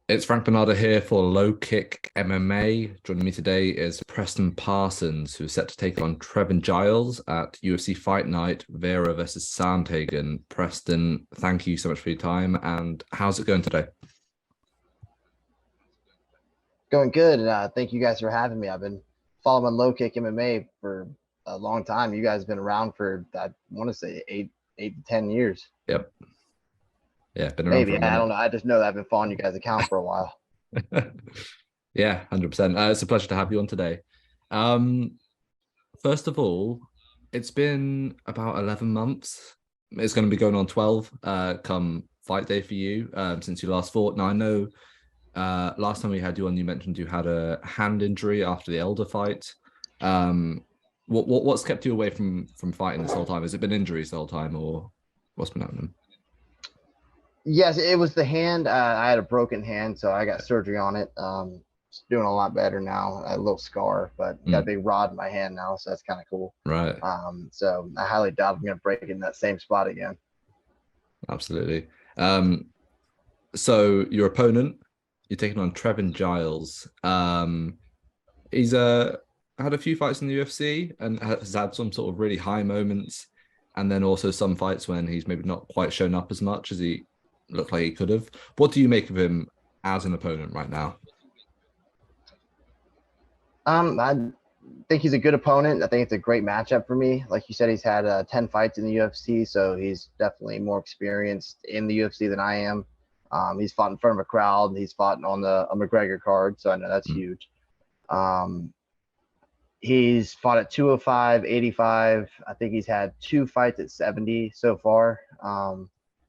It's Frank Bonada here for LowKick MMA. Joining me today is Preston Parsons, who's set to take on Trevin Giles at UFC Fight Night, Vera versus Sandhagen. Preston, thank you so much for your time. And how's it going today? Going good. Thank you guys for having me. I've been following LowKick MMA for a long time. You guys have been around for, I want to say, eight to 10 years. Yep. Yeah, been around for Maybe. a I minute. don't know. I just know that I've been following you guys' account for a while. Yeah, 100%. It's a pleasure to have you on today. Um, First of all, it's been about 11 months. It's going to be going on 12 come fight day for you since you last fought. Now, I know last time we had you on, you mentioned you had a hand injury after the Elder fight. Um, what's kept you away from fighting this whole time? Has it been injuries the whole time, or what's been happening? Yes, it was the hand. I had a broken hand, so I got surgery on it. It's doing a lot better now. I had a little scar, but got a Mm, big rod in my hand now, so that's kind of cool. right, So I highly doubt I'm going to break it in that same spot again. absolutely. So your opponent, you're taking on Trevin Giles. He's had a few fights in the UFC and has had some sort of really high moments, and then also some fights when he's maybe not quite shown up as much as he looked like he could have. What do you make of him as an opponent right now? I think he's a good opponent. I think it's a great matchup for me. Like you said, he's had 10 fights in the UFC, so he's definitely more experienced in the UFC than I am. He's fought in front of a crowd. He's fought on the a McGregor card, so I know that's Mm, huge. Um, he's fought at 205, 85. I think he's had two fights at 70 so far.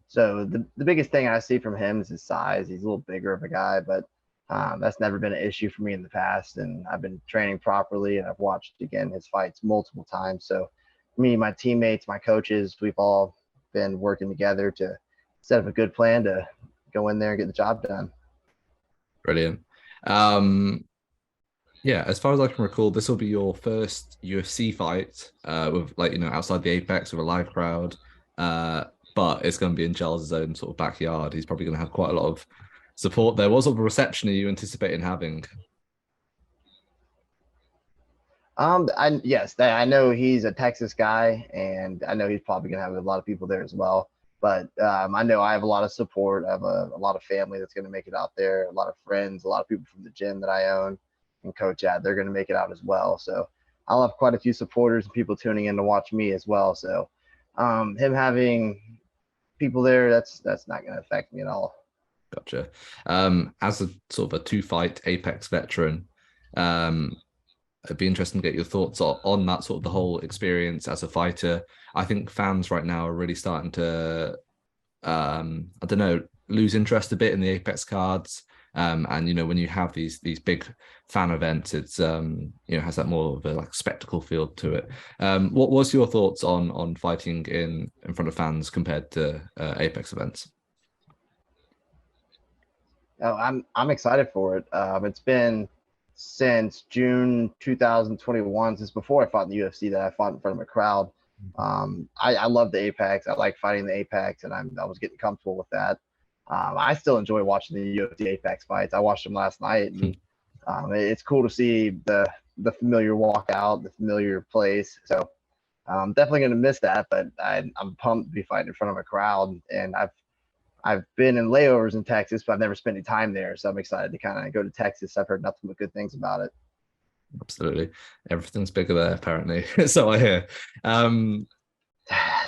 So the biggest thing I see from him is his size. He's a little bigger of a guy, but that's never been an issue for me in the past. And I've been training properly, and I've watched again his fights multiple times. So me, my teammates, my coaches, we've all been working together to set up a good plan to go in there and get the job done. brilliant. Um, yeah, as far as I can recall, this will be your first UFC fight with like outside the Apex with a live crowd. Uh, but it's going to be in Giles' own sort of backyard. He's probably going to have quite a lot of support there. What sort of reception are you anticipating having? I know he's a Texas guy, and I know he's probably gonna have a lot of people there as well. But I know I have a lot of support. I have a lot of family that's gonna make it out there. A lot of friends, a lot of people from the gym that I own and coach at. They're gonna make it out as well. So I'll have quite a few supporters and people tuning in to watch me as well. So him having people there, that's not gonna affect me at all. Gotcha. As a sort of a two-fight Apex veteran, um, it'd be interesting to get your thoughts on that sort of the whole experience as a fighter. I think fans right now are really starting to, I don't know, lose interest a bit in the Apex cards. And when you have these big fan events, it's has that more of a like spectacle feel to it. What was your thoughts on fighting in front of fans compared to Apex events? Oh, I'm excited for it. It's been since June 2021, since before I fought in the UFC, that I fought in front of a crowd. I love the Apex. I like fighting the Apex, and I was getting comfortable with that. I still enjoy watching the UFC Apex fights. I watched them last night, and it's cool to see the familiar walkout, the familiar place. So I'm definitely going to miss that, but I'm pumped to be fighting in front of a crowd, and I've been in layovers in Texas, but I've never spent any time there. So I'm excited to kind of go to Texas. I've heard nothing but good things about it. Absolutely, everything's bigger there apparently. So I hear. Um,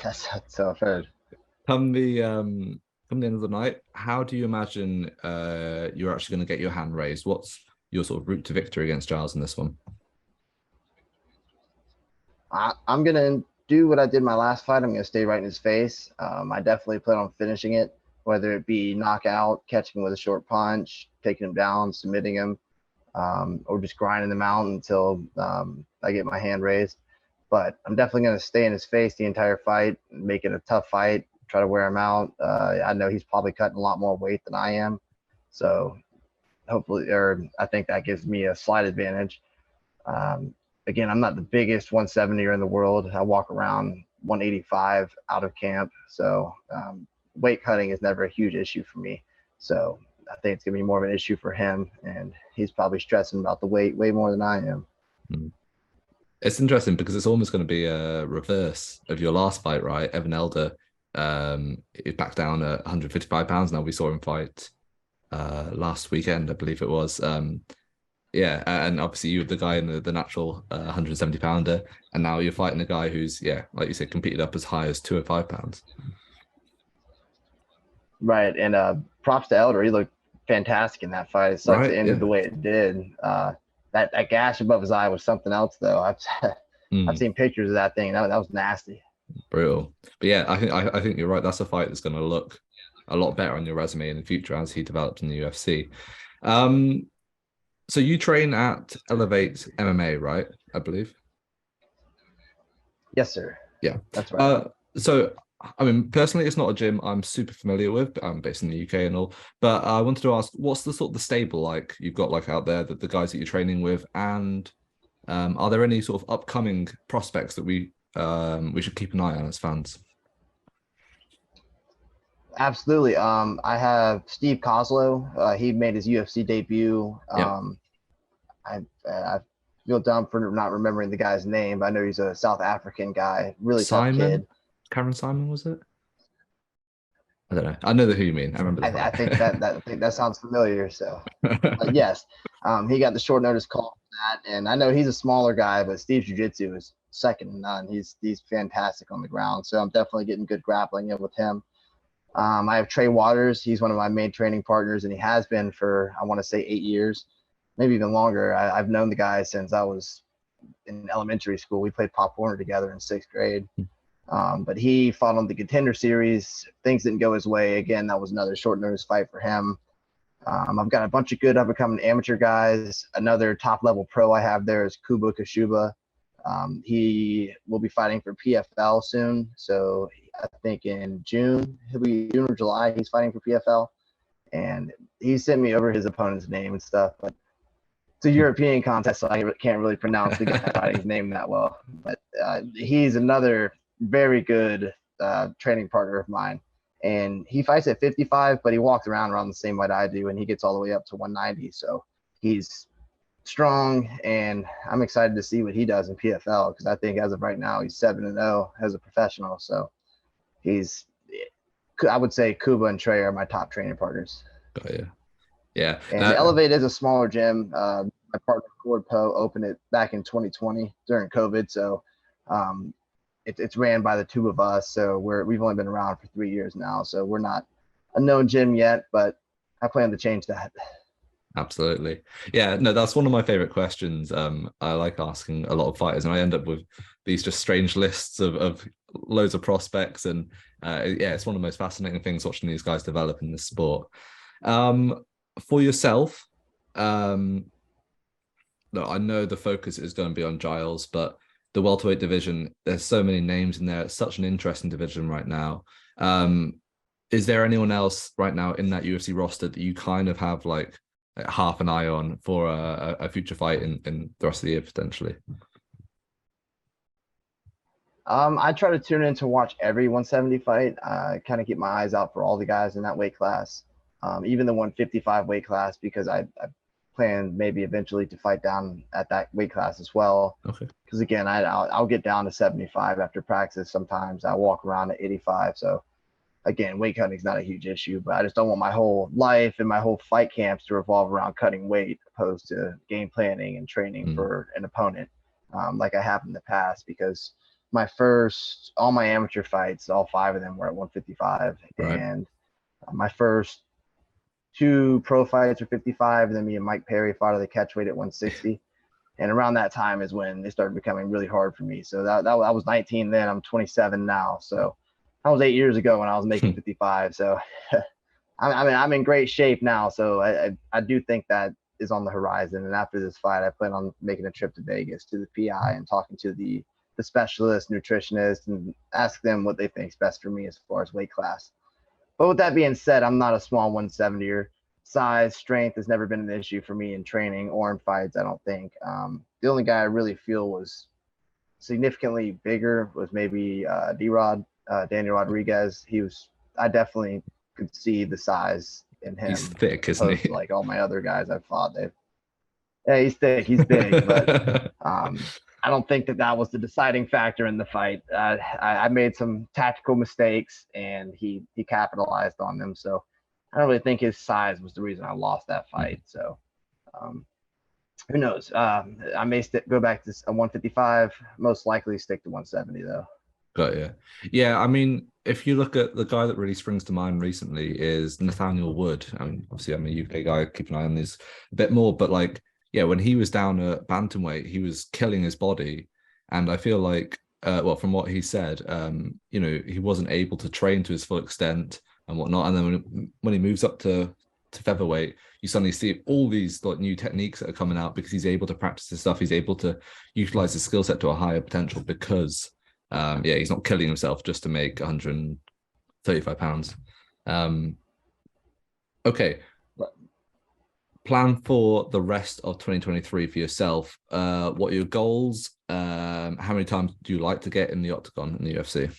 That's so I've heard. come the come the end of the night, how do you imagine you're actually going to get your hand raised? What's your sort of route to victory against Giles in this one? I'm going to do what I did my last fight. I'm going to stay right in his face. I definitely plan on finishing it, whether it be knockout, catching him with a short punch, taking him down, submitting him, or just grinding them out until I get my hand raised. But I'm definitely going to stay in his face the entire fight, make it a tough fight, try to wear him out. I know he's probably cutting a lot more weight than I am. So hopefully, or I think that gives me a slight advantage. Um, Again, I'm not the biggest 170er in the world. I walk around 185 out of camp. So weight cutting is never a huge issue for me. So I think it's gonna be more of an issue for him, and he's probably stressing about the weight way more than I am. It's interesting because it's almost going to be a reverse of your last fight, right? Evan Elder is back down at 155 pounds now. We saw him fight last weekend, I believe it was. Yeah, and obviously you were the guy in the natural 170 pounder, and now you're fighting a guy who's, yeah, like you said, competed up as high as 205 pounds. Right, and props to Elder. He looked fantastic in that fight. It sucks it ended the way it did. That gash above his eye was something else, though. I've seen pictures of that thing. That was nasty. Brutal. But yeah, I think you're right. That's a fight that's going to look a lot better on your resume in the future as he develops in the UFC. So you train at Elevate MMA, right? I believe. Yes, sir. Yeah, that's right. So I mean, personally, it's not a gym I'm super familiar with. I'm based in the UK and all, but I wanted to ask, what's the sort of the stable like you've got like out there, that the guys that you're training with, and are there any sort of upcoming prospects that we should keep an eye on as fans? Absolutely. I have Steve Kozlow. He made his UFC debut. I feel dumb for not remembering the guy's name, but I know he's a South African guy. Really tough kid. Cameron Simon, was it? I don't know. I know who you mean. I remember. I think that sounds familiar. So, yes, he got the short notice call for that, and I know he's a smaller guy, but Steve's jiu-jitsu is second to none. He's fantastic on the ground, so I'm definitely getting good grappling in with him. I have Trey Waters. He's one of my main training partners, and he has been for, I want to say, 8 years, maybe even longer. I've known the guy since I was in elementary school. We played Pop Warner together in 6th grade. But he fought on the Contender Series. Things didn't go his way. Again, that was another short notice fight for him. I've got a bunch of good up and coming amateur guys. Another top level pro I have there is Kuba Kashuba. He will be fighting for PFL soon. So I think in June, he'll be June or July, he's fighting for PFL. And he sent me over his opponent's name and stuff. But it's a European contest, so I can't really pronounce the guy's name that well. But he's another very good training partner of mine. And he fights at 55, but he walks around the same weight I do, and he gets all the way up to 190. So he's strong, and I'm excited to see what he does in PFL, because I think as of right now, he's 7-0 as a professional. So I would say Kuba and Trey are my top training partners. Oh, yeah. Yeah. And Elevate is a smaller gym. My partner Cord Poe opened it back in 2020 during COVID. So it's ran by the two of us. So we've only been around for 3 years now. So we're not a known gym yet, but I plan to change that. Absolutely. Yeah, no, that's one of my favorite questions. I like asking a lot of fighters, and I end up with these just strange lists of loads of prospects. And yeah, it's one of the most fascinating things watching these guys develop in this sport. For yourself, look, I know the focus is going to be on Giles, but the welterweight division, there's so many names in there. It's such an interesting division right now. Is there anyone else right now in that UFC roster that you kind of have like half an eye on for a future fight in the rest of the year potentially? I try to tune in to watch every 170 fight. Kind of keep my eyes out for all the guys in that weight class, even the 155 weight class, because I plan maybe eventually to fight down at that weight class as well. Okay. Because again, I'll get down to 75 after practice. Sometimes I walk around at 85. So again, weight cutting is not a huge issue, but I just don't want my whole life and my whole fight camps to revolve around cutting weight, opposed to game planning and training for an opponent, like I have in the past. Because all my amateur fights, all 5 of them were at 155, right. And my first 2 pro fights were 55, and then me and Mike Perry fought at the catch weight at 160. And around that time is when they started becoming really hard for me. So that I was 19 then. I'm 27 now. So that was 8 years ago when I was making 55. So I mean, I'm in great shape now. So I do think that is on the horizon. And after this fight, I plan on making a trip to Vegas to the PI and talking to the specialist, nutritionist, and ask them what they think is best for me as far as weight class. But with that being said, I'm not a small 170er. Size, strength has never been an issue for me in training or in fights, I don't think. The only guy I really feel was significantly bigger was maybe D-Rod, Daniel Rodriguez. I definitely could see the size in He's him, thick, isn't opposed he? to like all my other guys I've fought. Yeah, he's thick, he's big, but I don't think that was the deciding factor in the fight. I made some tactical mistakes, and he capitalized on them. So I don't really think his size was the reason I lost that fight. So um, who knows? I may go back to a 155. Most likely stick to 170 though. Got you. Yeah, I mean, if you look at the guy that really springs to mind recently is Nathaniel Wood. I mean, obviously I'm a UK guy, keep an eye on this a bit more, but like, yeah, when he was down at bantamweight, he was killing his body. And I feel like, well, from what he said, you know, he wasn't able to train to his full extent and whatnot. And then when he moves up to featherweight, you suddenly see all these like new techniques that are coming out because he's able to practice his stuff. He's able to utilize his skill set to a higher potential because yeah, he's not killing himself just to make 135 pounds. Okay. Plan for the rest of 2023 for yourself. What are your goals? How many times do you like to get in the octagon in the UFC?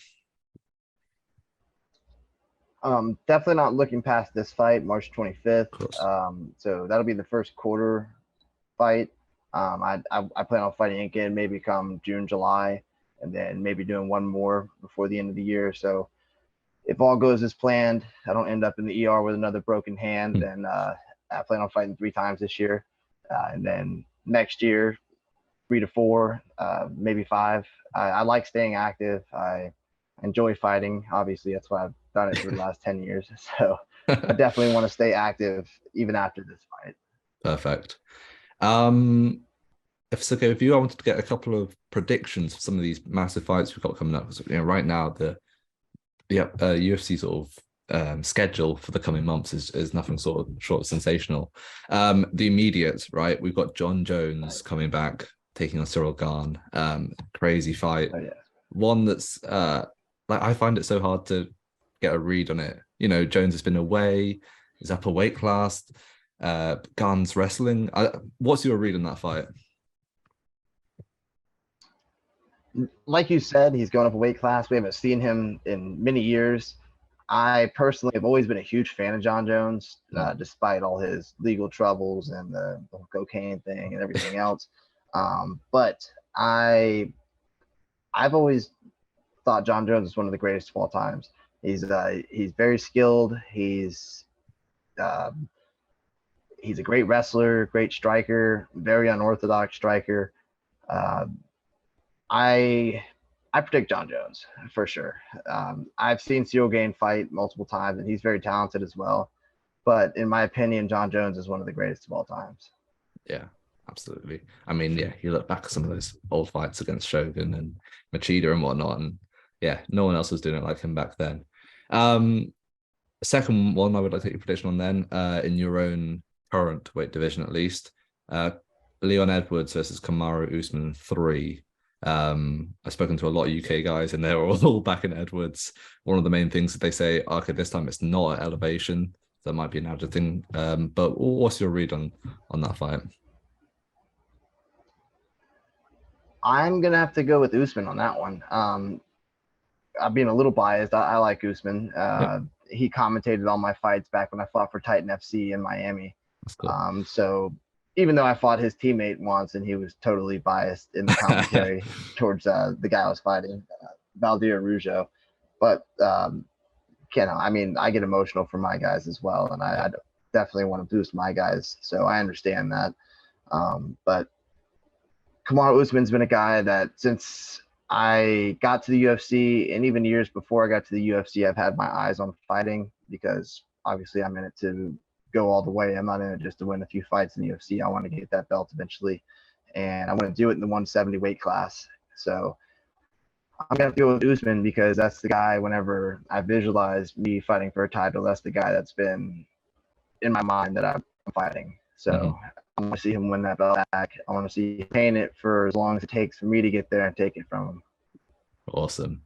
Definitely not looking past this fight, March 25th. So that'll be the first quarter fight. I plan on fighting again maybe come June, July, and then maybe doing one more before the end of the year. So if all goes as planned, I don't end up in the ER with another broken hand, then I plan on fighting 3 times this year. And then next year, 3 to 4, maybe 5. I like staying active. I enjoy fighting. Obviously, that's why I've done it for the last 10 years. So I definitely want to stay active even after this fight. Perfect. If it's okay with you, I wanted to get a couple of predictions for some of these massive fights we've got coming up. Because, you know, right now the UFC sort of schedule for the coming months is nothing sort of short of sensational. The immediate, right? We've got John Jones coming back, taking on Cyril Gane. Crazy fight. Oh, yeah. One that's like I find it so hard to get a read on it. You know, Jones has been away, he's up a weight class. Gane's wrestling. What's your read on that fight? Like you said, he's going up a weight class. We haven't seen him in many years. I personally have always been a huge fan of John Jones, despite all his legal troubles and the cocaine thing and everything else. But I've always thought John Jones is one of the greatest of all times. He's very skilled. He's a great wrestler, great striker, very unorthodox striker. I predict John Jones for sure. I've seen Cyril Gane fight multiple times, and he's very talented as well. But in my opinion, John Jones is one of the greatest of all times. Yeah, absolutely. I mean, yeah, you look back at some of those old fights against Shogun and Machida and whatnot, and yeah, no one else was doing it like him back then. Second one, I would like to take your prediction on then, in your own current weight division at least. Leon Edwards versus Kamaru Usman III. I've spoken to a lot of UK guys and they're all back in Edwards. One of the main things that they say, okay, this time it's not at elevation. That might be an added thing. But what's your read on that fight? I'm gonna have to go with Usman on that one. I'm being a little biased. I like Usman. He commentated all my fights back when I fought for Titan FC in Miami. That's cool. So even though I fought his teammate once and he was totally biased in the commentary towards the guy I was fighting, Valdir Rujo. But, I mean, I get emotional for my guys as well. And I definitely want to boost my guys. So I understand that. But Kamaru Usman's been a guy that since I got to the UFC and even years before I got to the UFC, I've had my eyes on fighting because obviously I'm in it to go all the way. I'm not in it just to win a few fights in the UFC. I want to get that belt eventually, and I want to do it in the 170 weight class. So I'm gonna have to go with Usman because that's the guy. Whenever I visualize me fighting for a title, that's the guy that's been in my mind that I'm fighting. So I want to see him win that belt back. I want to see him retain it for as long as it takes for me to get there and take it from him. Awesome.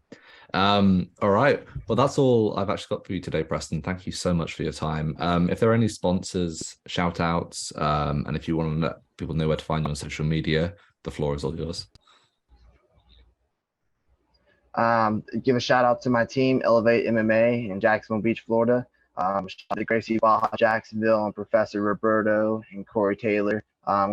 All right. Well, that's all I've actually got for you today, Preston. Thank you so much for your time. If there are any sponsors, shout outs, and if you want to let people know where to find you on social media, the floor is all yours. Give a shout out to my team, Elevate MMA in Jacksonville Beach, Florida. Shout out to Gracie Baja Jacksonville and Professor Roberto and Corey Taylor.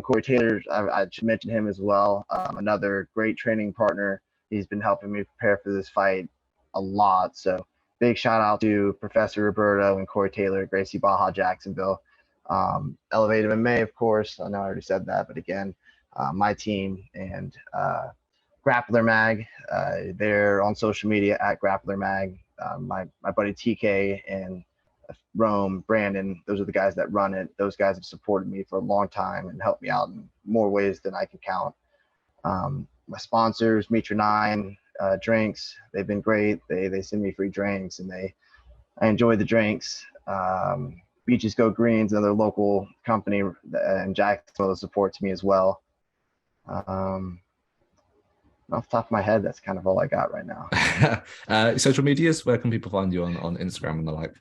Corey Taylor, I should mention him as well. Another great training partner. He's been helping me prepare for this fight a lot. So big shout out to Professor Roberto and Corey Taylor, Gracie Baja Jacksonville. Elevated MMA, of course. I know I already said that, but again, my team and Grappler Mag. They're on social media at Grappler Mag. My buddy TK and Rome, Brandon, those are the guys that run it. Those guys have supported me for a long time and helped me out in more ways than I can count. My sponsors, Mitra 9 Drinks, they've been great. They send me free drinks and I enjoy the drinks. Beaches Go Greens, another local company in Jacksonville, supports me as well. Off the top of my head, that's kind of all I got right now. Social medias, where can people find you on Instagram and the like?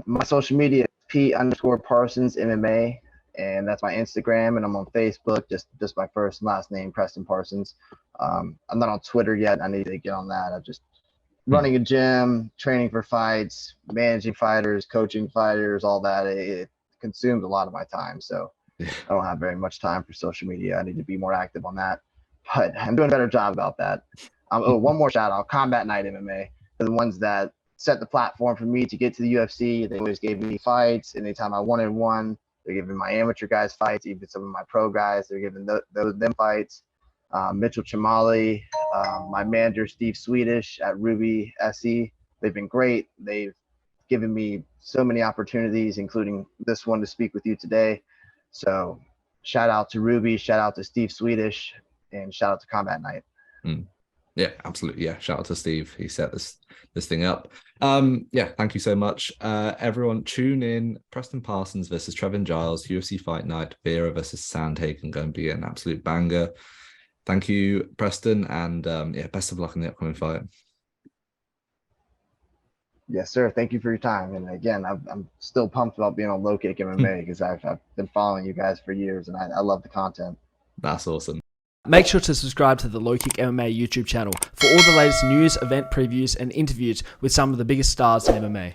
My social media is P_Parsons MMA, and that's my Instagram, and I'm on Facebook, just my first and last name, Preston Parsons. I'm not on Twitter yet. I need to get on that. I'm just running a gym, training for fights, managing fighters, coaching fighters, all that. It consumes a lot of my time, so I don't have very much time for social media. I need to be more active on that, but I'm doing a better job about that. One more shout out, Combat Night MMA. They're the ones that set the platform for me to get to the UFC. They always gave me fights. Anytime I wanted one, they're giving my amateur guys fights, even some of my pro guys, they're giving them fights. Mitchell Chamali, my manager, Steve Swedish at Ruby SE. They've been great. They've given me so many opportunities, including this one to speak with you today. So shout out to Ruby, shout out to Steve Swedish, and shout out to Combat Night. Yeah, absolutely. Yeah, shout out to Steve. He set this thing up. Yeah, thank you so much. Everyone tune in. Preston Parsons versus Trevin Giles, UFC Fight Night, Vera versus Sandhagen, going to be an absolute banger. Thank you, Preston, and yeah, best of luck in the upcoming fight. Yes, sir. Thank you for your time. And again, I'm still pumped about being on LowKickMMA because I've been following you guys for years, and I love the content. That's awesome. Make sure to subscribe to the LowKickMMA YouTube channel for all the latest news, event previews, and interviews with some of the biggest stars in MMA.